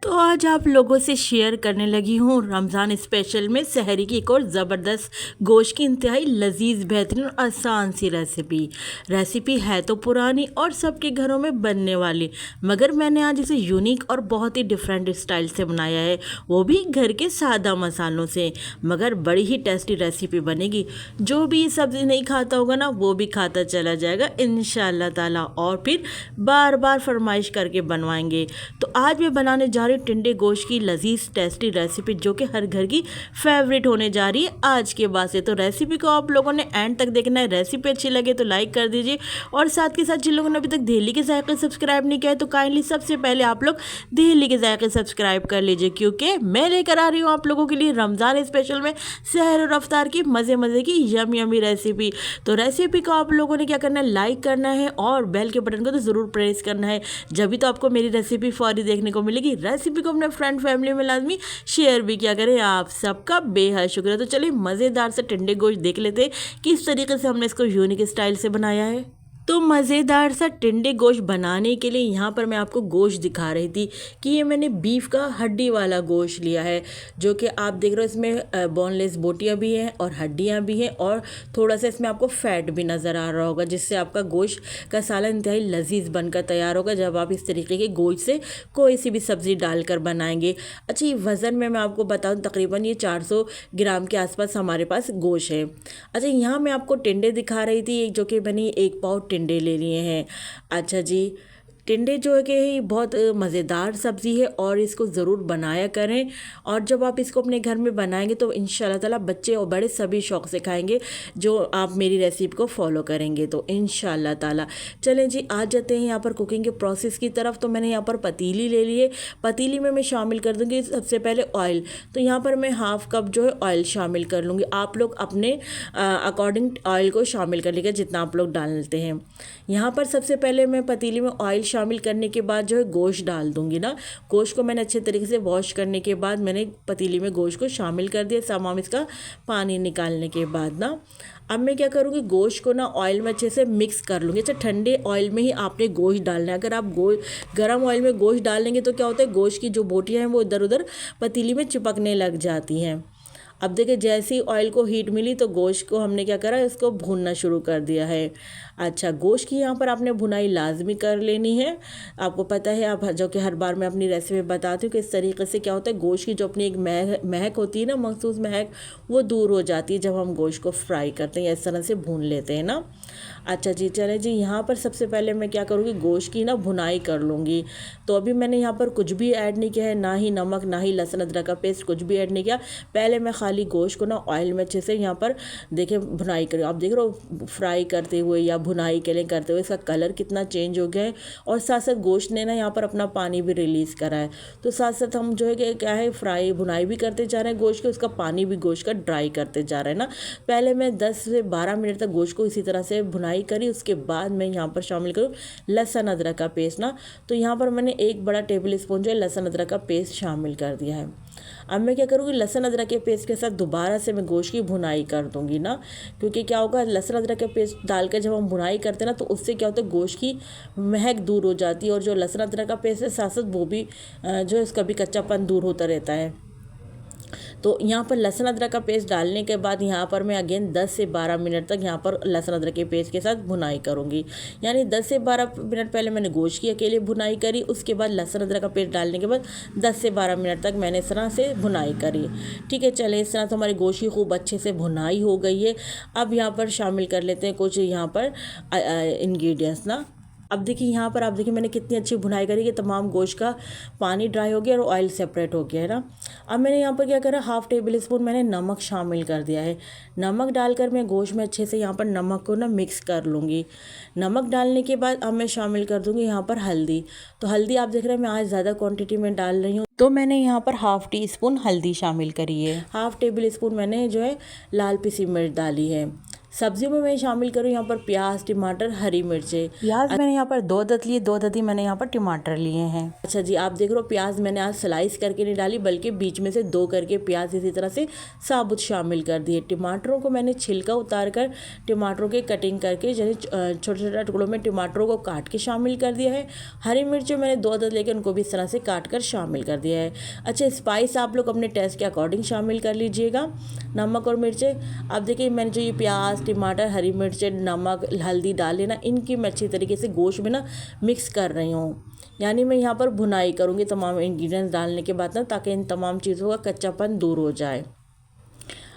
तो आज आप लोगों से शेयर करने लगी हूँ रमज़ान स्पेशल में सहरी की एक और ज़बरदस्त गोश्त की इंतहाई लजीज बेहतरीन और आसान सी रेसिपी है तो पुरानी और सबके घरों में बनने वाली, मगर मैंने आज इसे यूनिक और बहुत ही डिफरेंट स्टाइल से बनाया है, वो भी घर के सादा मसालों से। मगर बड़ी ही टेस्टी रेसिपी बनेगी, जो भी ये सब्ज़ी नहीं खाता होगा ना वो भी खाता चला जाएगा इंशाअल्लाह ताला, और फिर बार बार फरमाइश करके बनवाएंगे। तो आज मैं बनाने जा रही हूँ टिंडे गोश्त की लजीज टेस्टी रेसिपी, जो कि हर घर की फेवरेट होने जा रही है आज के बाद से। तो रेसिपी को आप लोगों ने एंड तक देखना है। रेसिपी अच्छी लगे तो लाइक कर दीजिए, और साथ के साथ जिन लोगों ने अभी तक दहली के जायके सब्सक्राइब नहीं किया है तो काइंडली सबसे पहले आप लोग दहली के जायके सब्सक्राइब कर लीजिए, क्योंकि मैं लेकर आ रही हूँ आप लोगों के लिए रमज़ान स्पेशल में सहर और अफ्तार की मज़े की यमी रेसिपी। तो रेसिपी को आप लोगों ने क्या करना है, लाइक करना है और बेल के बटन को तो ज़रूर प्रेस करना है, जब तो आपको मेरी रेसिपी फौरी देखने को मिलेगी। रेसिपी को अपने फ्रेंड फैमिली में लाजमी शेयर भी किया करें, आप सबका बेहद शुक्रिया। तो चलिए मज़ेदार से टिंडे गोश्त देख लेते हैं किस तरीके से हमने इसको यूनिक स्टाइल से बनाया है। तो मज़ेदार सा टिंडे गोश्त बनाने के लिए यहाँ पर मैं आपको गोश्त दिखा रही थी कि ये मैंने बीफ का हड्डी वाला गोश्त लिया है, जो कि आप देख रहे हो इसमें बोनलेस बोटियाँ भी हैं और हड्डियाँ भी हैं, और थोड़ा सा इसमें आपको फ़ैट भी नज़र आ रहा होगा, जिससे आपका गोश्त का सालन इंतहाई लजीज बनकर तैयार होगा जब आप इस तरीके के गोश्त से कोई सी भी सब्ज़ी डालकर बनाएंगे। अच्छा, ये वज़न में मैं आपको बताऊँ तकरीबन ये 400 ग्राम के आसपास हमारे पास गोश्त है। अच्छा, यहाँ मैं आपको टिंडे दिखा रही थी, जो कि मैंने 1 पाव टिंडे ले लिए हैं। अच्छा जी, टिंडे जो है कि बहुत मज़ेदार सब्ज़ी है और इसको ज़रूर बनाया करें, और जब आप इसको अपने घर में बनाएंगे तो इंशाल्लाह ताला बच्चे और बड़े सभी शौक़ से खाएंगे, जो आप मेरी रेसिपी को फॉलो करेंगे तो इंशाल्लाह ताला। चलें जी, आ जाते हैं यहाँ पर कुकिंग के प्रोसेस की तरफ। तो मैंने यहाँ पर पतीली ले ली है, पतीली में मैं शामिल कर दूँगी सबसे पहले ऑयल। तो यहाँ पर मैं हाफ़ कप जो है ऑयल शामिल कर लूँगी। आप लोग अपने अकॉर्डिंग ऑयल को शामिल कर लीजिएगा जितना आप लोग डालते हैं। यहाँ पर सबसे पहले मैं पतीली में ऑयल शामिल करने के बाद जो है गोश्त डाल दूँगी ना। गोश्त को मैंने अच्छे तरीके से वॉश करने के बाद मैंने पतीली में गोश्त को शामिल कर दिया, तमाम इसका पानी निकालने के बाद ना। अब मैं क्या करूँगी, गोश्त को ना ऑयल में अच्छे से मिक्स कर लूँगी। अच्छा, ठंडे ऑयल में ही आपने गोश्त डालना है। अगर आप गर्म ऑयल में गोश्त डाल लेंगे तो क्या होता है, गोश्त की जो बोटियाँ हैं वो इधर उधर पतीली में चिपकने लग जाती हैं। अब देखिए, जैसे ही ऑयल को हीट मिली तो गोश्त को हमने क्या करा, इसको भूनना शुरू कर दिया है। अच्छा, गोश्त की यहाँ पर आपने भुनाई लाजमी कर लेनी है। आपको पता है, आप जो कि हर बार मैं अपनी रेसिपी बताती हूँ कि इस तरीके से क्या होता है, गोश्त की जो अपनी एक महक होती है ना, मखसूस महक, वो दूर हो जाती है जब हम गोश्त को फ्राई करते हैं, इस तरह से भून लेते हैं ना। अच्छा जी, चले जी, यहाँ पर सबसे पहले मैं क्या करूँगी, गोश्त की ना भुनाई कर लूँगी। तो अभी मैंने यहाँ पर कुछ भी ऐड नहीं किया है, ना ही नमक, ना ही लहसुन अदरक का पेस्ट, कुछ भी ऐड नहीं किया। पहले मैं खाली गोश्त को ना ऑयल में अच्छे से यहाँ पर देखिए भुनाई करी। आप देख रहे हो फ्राई करते हुए या भुनाई के लिए करते हुए इसका कलर कितना चेंज हो गया है, और साथ साथ गोश्त ने ना यहाँ पर अपना पानी भी रिलीज़ करा है। तो साथ साथ हम जो है कि क्या है, फ्राई भुनाई भी करते जा रहे हैं गोश्त को, उसका पानी भी गोश्त का ड्राई करते जा रहे हैं ना। पहले मैं 10 से 12 मिनट तक गोश्त को इसी तरह से भुनाई करी, उसके बाद मैं यहाँ पर शामिल करूँ लहसुन अदरक का पेस्ट ना। तो यहाँ पर मैंने 1 बड़ा टेबल स्पून जो है लहसुन अदरक का पेस्ट शामिल कर दिया है। अब मैं क्या करूँगी, लहसुन अदरक के पेस्ट के साथ दोबारा से मैं गोश्त की भुनाई कर दूँगी ना, क्योंकि क्या होगा, लहसुन अदरक के पेस्ट डालकर जब हम भुनाई करते हैं ना तो उससे क्या होता है, गोश्त की महक दूर हो जाती है, और जो लहसुन अदरक का पेस्ट है साथ साथ वो भी जो है उसका भी कच्चापन दूर होता रहता है। तो यहाँ पर लहसुन अदरक का पेस्ट डालने के बाद यहाँ पर मैं अगेन 10 से 12 मिनट तक यहाँ पर लहसुन अदरक के पेस्ट के साथ भुनाई करूँगी। यानी 10 से 12 मिनट पहले मैंने गोश्त की अकेले भुनाई करी, उसके बाद लहसुन अदरक का पेस्ट डालने के बाद 10 से 12 मिनट तक मैंने इस तरह से भुनाई करी। ठीक है, चले, इस तरह तो हमारी गोश्त की खूब अच्छे से भुनाई हो गई है। अब यहाँ पर शामिल कर लेते हैं कुछ यहाँ पर इंग्रेडिएंट्स ना। अब देखिए, यहाँ पर आप देखिए मैंने कितनी अच्छी भुनाई करी कि तमाम गोश्त का पानी ड्राई हो गया और ऑयल सेपरेट हो गया है ना। अब मैंने यहाँ पर क्या करा, हाफ़ टेबल स्पून मैंने नमक शामिल कर दिया है। नमक डालकर मैं गोश्त में अच्छे से यहाँ पर नमक को ना मिक्स कर लूँगी। नमक डालने के बाद अब मैं शामिल कर दूँगी यहाँ पर हल्दी। तो हल्दी आप देख रहे हैं मैं आज ज़्यादा क्वान्टिटी में डाल रही हूँ, तो मैंने यहाँ पर हाफ़ टी स्पून हल्दी शामिल करी है। हाफ़ टेबल स्पून मैंने जो है लाल पिसी मिर्च डाली है। सब्जियों में मैं शामिल करूँ यहाँ पर प्याज, टमाटर, हरी मिर्चें। प्याज मैंने यहाँ पर 2 अदद लिए, 2 अदद ही मैंने यहाँ पर टमाटर लिए हैं। अच्छा जी, आप देख रहे हो प्याज मैंने आज स्लाइस करके नहीं डाली, बल्कि बीच में से 2 करके प्याज इसी तरह से साबुत शामिल कर दिए। टमाटरों को मैंने छिलका उतार कर टमाटरों के कटिंग करके यानी छोटे छोटे टुकड़ों में टमाटरों को काट के शामिल कर दिया है। हरी मिर्चें मैंने 2 अदद लेकर उनको भी इस तरह से काट कर शामिल कर दिया है। अच्छा, स्पाइस आप लोग अपने टेस्ट के अकॉर्डिंग शामिल कर लीजिएगा। नमक और मिर्चें, अब देखिए मैंने जो ये प्याज, टमाटर, हरी मिर्चें, नमक, हल्दी डाले ना, इनकी मैं अच्छी तरीके से गोश्त में ना मिक्स कर रही हूँ। यानी मैं यहाँ पर भुनाई करूँगी तमाम इंग्रेडिएंट्स डालने के बाद ना, ताकि इन तमाम चीज़ों का कच्चापन दूर हो जाए।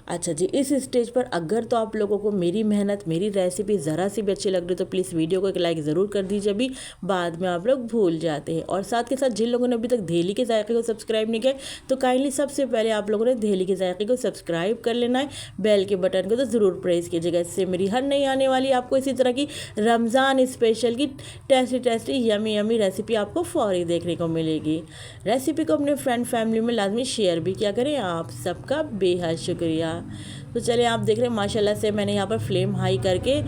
अच्छा जी, इस स्टेज पर अगर तो आप लोगों को मेरी मेहनत, मेरी रेसिपी ज़रा सी भी अच्छी लग रही तो प्लीज़ वीडियो को एक लाइक ज़रूर कर दीजिए, अभी बाद में आप लोग भूल जाते हैं। और साथ के साथ जिन लोगों ने अभी तक दहली के जायके को सब्सक्राइब नहीं किया तो काइंडली सबसे पहले आप लोगों ने दहली के जायके को सब्सक्राइब कर लेना है। बेल के बटन को तो ज़रूर प्रेस कीजिएगा, इससे मेरी हर नई आने वाली आपको इसी तरह की रमज़ान स्पेशल की टेस्टी यमी रेसिपी आपको फौरी देखने को मिलेगी। रेसिपी को अपने फ्रेंड फैमिली में लाजमी शेयर भी किया करें। आप सबका बेहद शुक्रिया। तो चलिए, आप देख रहे हैं माशाल्लाह से मैंने यहाँ पर फ्लेम हाई करके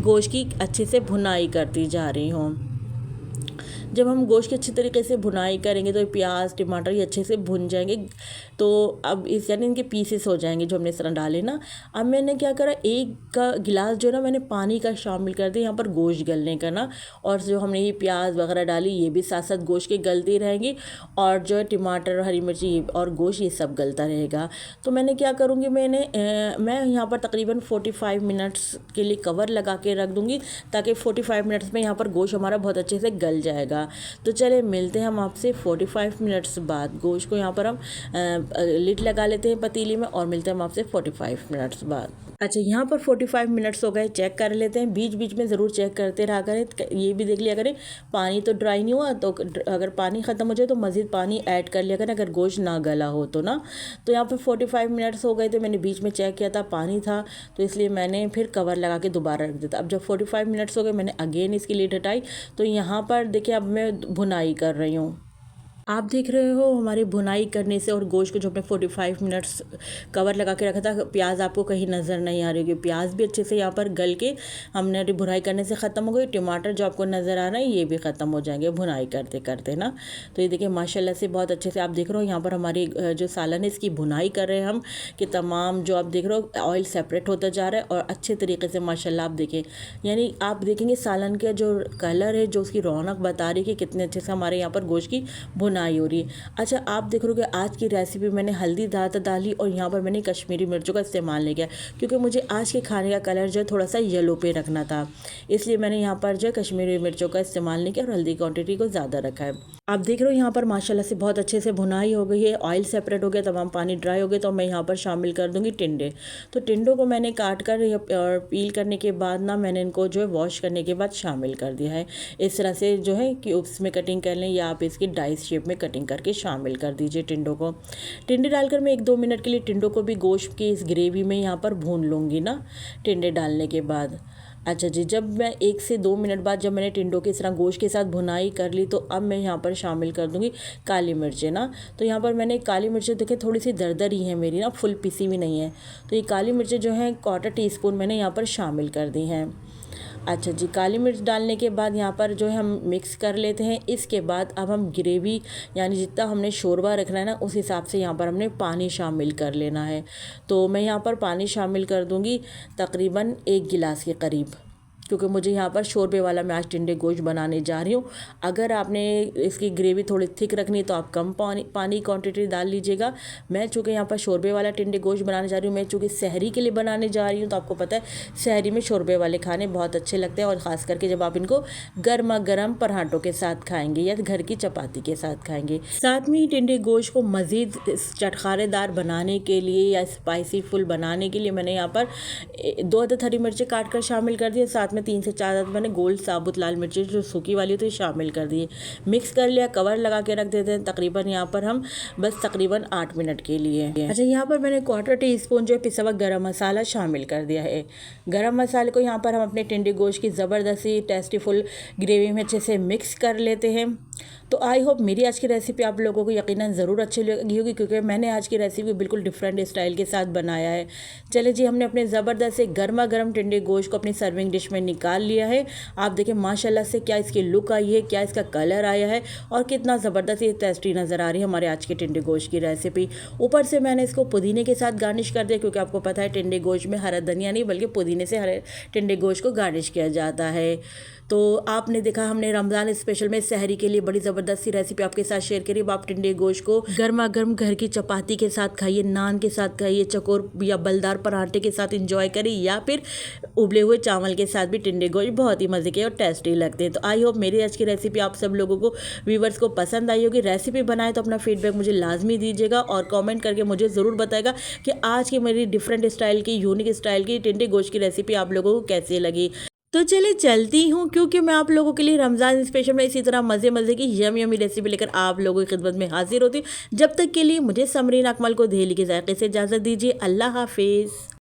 गोश्त की अच्छे से भुनाई करती जा रही हूँ। जब हम गोश्त की अच्छी तरीके से भुनाई करेंगे तो प्याज, टमाटर ये अच्छे से भुन जाएंगे। तो अब इस यानी इनके पीसेस हो जाएंगे जो हमने इस तरह डाले ना। अब मैंने क्या करा, एक का गिलास जो ना मैंने पानी का शामिल कर दिया यहाँ पर गोश्त गलने का ना। और जो हमने ये प्याज वगैरह डाली ये भी साथ साथ गोश्त के गलती रहेंगी, और जो है टमाटर, हरी मिर्ची और गोश्त ये सब गलता रहेगा। तो मैंने क्या करूँगी, मैं यहाँ पर तकरीबन 45 मिनट्स के लिए कवर लगा के रख दूँगी, ताकि 45 मिनट्स में यहाँ पर गोश्त हमारा बहुत अच्छे से गल जाएगा। तो चले मिलते हैं हम आपसे 45 मिनट्स बाद। गोश्त को यहाँ पर हम लिड लगा लेते हैं पतीली में, और मिलते हैं हम आपसे 45 मिनट्स बाद। अच्छा, यहाँ पर 45 मिनट्स हो गए, चेक कर लेते हैं। बीच बीच में ज़रूर चेक करते रहा करें, ये भी देख लिया करें पानी तो ड्राई नहीं हुआ। तो अगर पानी ख़त्म हो जाए तो मज़ीद पानी ऐड कर लिया करें, अगर गोश्त ना गला हो तो ना। तो यहाँ पर 45 मिनट्स हो गए थे, मैंने बीच में चेक किया था पानी था, तो इसलिए मैंने फिर कवर लगा के दोबारा रख दिया था। अब जब 45 मिनट्स हो गए मैंने अगेन इसकी लिड हटाई। तो यहाँ पर देखिए अब मैं भुनाई कर रही हूँ। आप देख रहे हो हमारी भुनाई करने से और गोश्त को जो हमने 45 मिनट्स कवर लगा के रखा था, प्याज आपको कहीं नज़र नहीं आ रही होगी। प्याज भी अच्छे से यहाँ पर गल के हमने भुनाई करने से ख़त्म हो गई। टमाटर जो आपको नज़र आ रहा है ये भी ख़त्म हो जाएंगे भुनाई करते करते ना। तो ये देखिए माशाल्लाह से बहुत अच्छे से आप देख रहे हो यहाँ पर हमारी जो सालन है इसकी भुनाई कर रहे हैं हम, कि तमाम जो आप देख रहे हो ऑयल सेपरेट होता जा रहा है और अच्छे तरीके से माशाल्लाह आप देखें, यानी आप देखेंगे सालन का जो कलर है, जो उसकी रौनक बता रही है कि कितने अच्छे से हमारे यहाँ पर गोश्त की भुनाई हो रही है। अच्छा, आप देख रहे हो कि आज की रेसिपी मैंने हल्दी ज़्यादा डाली और यहाँ पर मैंने कश्मीरी मिर्चों का इस्तेमाल नहीं किया, क्योंकि मुझे आज के खाने का कलर जो है थोड़ा सा येलो पे रखना था, इसलिए मैंने यहाँ पर जो है कश्मीरी मिर्चों का इस्तेमाल नहीं किया और हल्दी क्वांटिटी को ज़्यादा रखा है। आप देख रहे हो यहाँ पर माशाल्लाह से बहुत अच्छे से भुनाई हो गई है, ऑयल सेपरेट हो गया, तमाम पानी ड्राई हो गया। तो मैं यहाँ पर शामिल कर दूँगी टिंडे। तो टिंडों को मैंने काट कर और पील करने के बाद ना मैंने इनको जो है वॉश करने के बाद शामिल कर दिया है। इस तरह से जो है क्यूब्स में कटिंग कर लें, या आप इसकी डाइस शेप में कटिंग करके शामिल कर दीजिए टिंडों को। टिंडे डालकर मैं 1-2 मिनट के लिए टिंडों को भी गोश्त की इस ग्रेवी में यहाँ पर भून लूँगी ना, टिंडे डालने के बाद। अच्छा जी, जब मैं 1 से 2 मिनट बाद जब मैंने टिंडों की इस तरह गोश्त के साथ भुनाई कर ली, तो अब मैं यहाँ पर शामिल कर दूँगी काली मिर्चें ना। तो यहाँ पर मैंने काली मिर्चें देखें थोड़ी सी दरदर ही है मेरी ना, फुल पिसी हुई नहीं है। तो ये काली मिर्चें जो हैं 1/4 टीस्पून मैंने यहाँ पर शामिल कर दी हैं। अच्छा जी, काली मिर्च डालने के बाद यहाँ पर जो है हम मिक्स कर लेते हैं। इसके बाद अब हम ग्रेवी यानी जितना हमने शोरबा रखना है ना, उस हिसाब से यहाँ पर हमने पानी शामिल कर लेना है। तो मैं यहाँ पर पानी शामिल कर दूँगी तकरीबन 1 गिलास के करीब, क्योंकि मुझे यहाँ पर शोरबे वाला मैं आज टिंडे गोश्त बनाने जा रही हूँ। अगर आपने इसकी ग्रेवी थोड़ी थिक रखनी है तो आप कम पानी क्वांटिटी डाल लीजिएगा। मैं चूँकि यहाँ पर शोरबे वाला टिंडे गोश्त बनाने जा रही हूँ, मैं चूँकि सहरी के लिए बनाने जा रही हूँ, तो आपको पता है सहरी में शोरबे वाले खाने बहुत अच्छे लगते हैं, और ख़ास करके जब आप इनको गर्मा गर्म पराठों के साथ खाएँगे या घर की चपाती के साथ खाएँगे। साथ में ही टिंडे गोश्त को मज़ीद चटखारेदार बनाने के लिए या स्पाइसी फुल बनाने के लिए मैंने यहाँ पर 2 अदद हरी मिर्चें काट कर शामिल कर दिए, साथ में इसमें 3 से 4 मैंने गोल्ड साबुत लाल मिर्ची जो सूखी वाली होती है शामिल कर दी। मिक्स कर लिया, कवर लगा के रख देते हैं तकरीबन यहाँ पर हम बस तकरीबन 8 मिनट के लिए। अच्छा, यहाँ पर मैंने 1/4 टीस्पून जो है पिसा हुआ गरम मसाला शामिल कर दिया है। गरम मसाले को यहाँ पर हम अपने टिंडे गोश्त की ज़बरदस्ती टेस्टीफुल ग्रेवी में अच्छे से मिक्स कर लेते हैं। तो आई होप मेरी आज की रेसिपी आप लोगों को यकीनन ज़रूर अच्छी लगी होगी, क्योंकि मैंने आज की रेसिपी बिल्कुल डिफरेंट स्टाइल के साथ बनाया है। चले जी, हमने अपने ज़बरदस्त से गर्मा गर्म टिंडे गोश्त को अपनी सर्विंग डिश में निकाल लिया है। आप देखें माशाल्लाह से क्या इसकी लुक आई है, क्या इसका कलर आया है और कितना ज़बरदस्त ये टेस्टी नज़र आ रही है हमारे आज के टिंडे गोश्त की रेसिपी। ऊपर से मैंने इसको पुदीने के साथ गार्निश कर दिया, क्योंकि आपको पता है टिंडे गोश्त में हरा धनिया नहीं बल्कि पुदीने से हरे टिंडे गोश्त को गार्निश किया जाता है। तो आपने देखा हमने रमज़ान स्पेशल में सहरी के लिए बड़ी ज़बरदस्त सी रेसिपी आपके साथ शेयर करी। आप टिंडे गोश्त को गर्मा गर्म घर की चपाती के साथ खाइए, नान के साथ खाइए, चकोर या बलदार पराठे के साथ इंजॉय करिए, या फिर उबले हुए चावल के साथ भी टिंडे गोश्त बहुत ही मज़े के और टेस्टी लगते हैं। तो आई होप मेरी आज की रेसिपी आप सब लोगों को, व्यूवर्स को पसंद आई होगी। रेसिपी बनाए तो अपना फीडबैक मुझे लाजमी दीजिएगा और कमेंट करके मुझे ज़रूर बताएगा कि आज की मेरी डिफरेंट स्टाइल की, यूनिक स्टाइल की टिंडे गोश्त की रेसिपी आप लोगों को कैसी लगी। तो चलिए चलती हूँ, क्योंकि मैं आप लोगों के लिए रमज़ान स्पेशल में इसी तरह मज़े मज़े की यमी रेसिपी लेकर आप लोगों की खिदमत में हाजिर होती हूँ। जब तक के लिए मुझे समरीन अकमल को दहेली के जायके से इजाज़त दीजिए। अल्लाह हाफिज़।